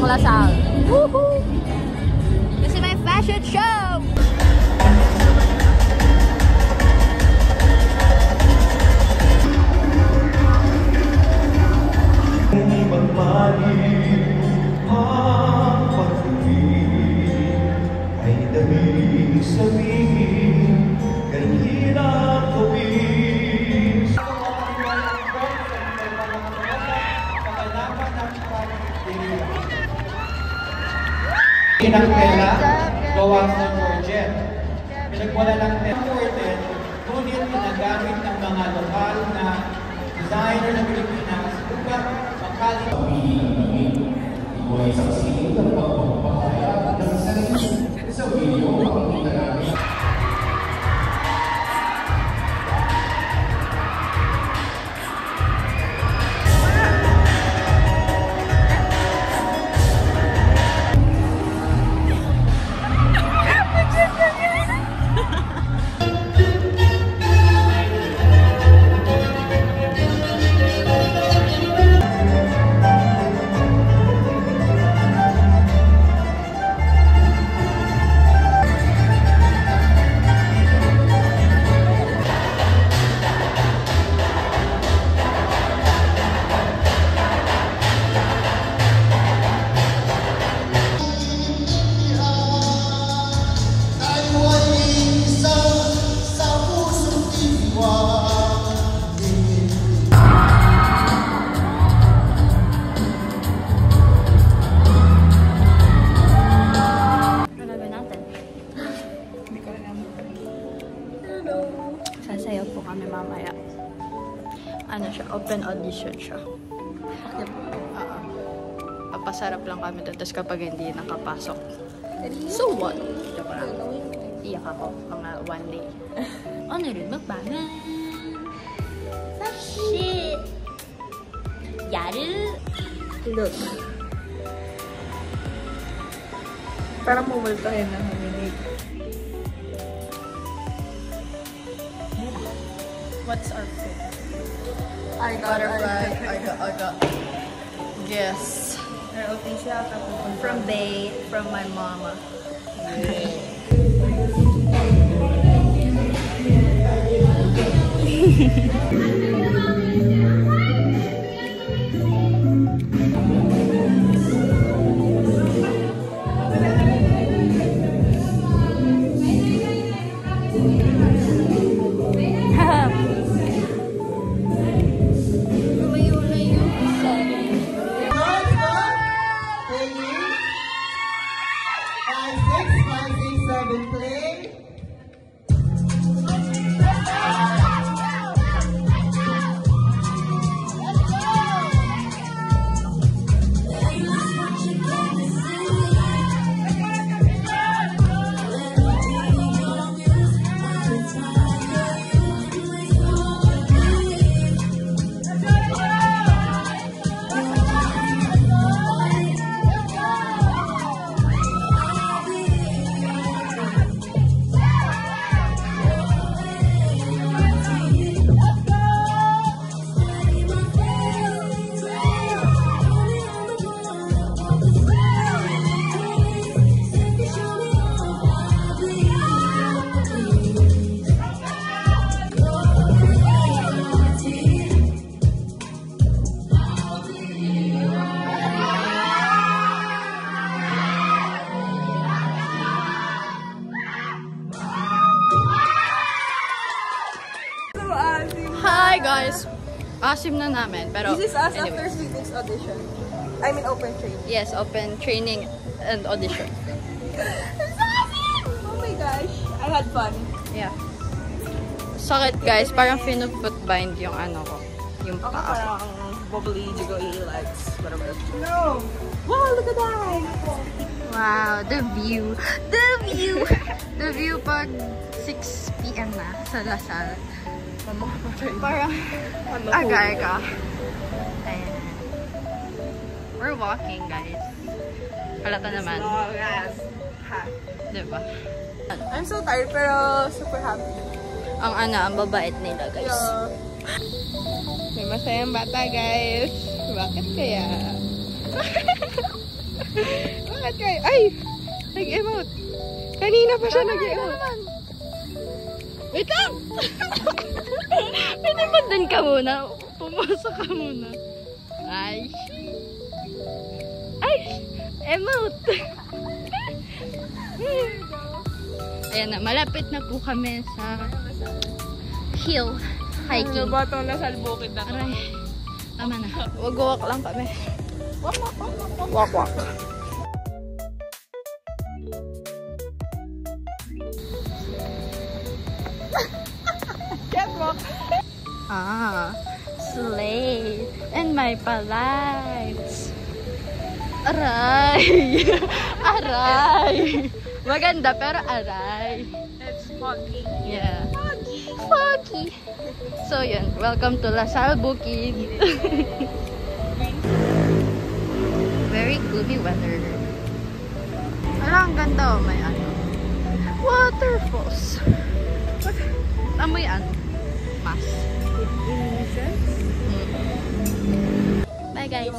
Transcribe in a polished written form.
Lasal. Woohoo! This is my fashion show! Pinang tela, gawa sa Georgette. Pinagwala ng imported, ngunit ginagamit ng mga lokal na designer ng Pilipinas upang makalimit. Ito ay saksi ng pagpapahayag ng sarili sa video ang ginagamit. Sasayaw po kami mamaya. Ano siya? Open audition siya. Papasarap lang kami doon. Tapos kapag hindi nakapasok. So what? Joke lang. Iyak ako mga one day. 오늘은 먹방은 맛이 야르 look. Parang mumultahin na huminig. What's our food? I got yes. From Bay, from my mama. Hi guys! Asim na namin, pero This is us anyway. after Sweetix audition. I mean open training. Yes, open training and audition. Oh my gosh, I had fun. Yeah. Sakit guys, parang finuput bind yung ano ko. Yung Ako paa. parang bubbly, jiggly legs, whatever. No! Wow, look at that! Wow, the view! The view! The view pag 6 PM na sa Lasal. Parang aga-aga. Ayan. We're walking guys. Halata naman. Diba? I'm so tired pero super happy. Ang babait nila guys. Yeah. May masayang bata guys. Bakit kaya? Bakit kayo? Ay! Nag-emote. Kanina pa siya nag-emote. Wait lang! Pinipandun ka muna. Pumasok ka muna. Ay! Ay! Emote! Ayan na, malapit na po kami sa hill hiking. Ano ba itong nasalbukid na? Aray, tama na. Wag-walk lang kami. Walk. Catwalk. Slate. And my palites. Aray! Aray! Maganda pero aray. It's foggy. Yeah. Foggy. So yun, welcome to Lasal Bukid. Very gloomy weather. Ang ganda oh, may ano. Waterfalls. Amoy ano? Mas. Bye guys.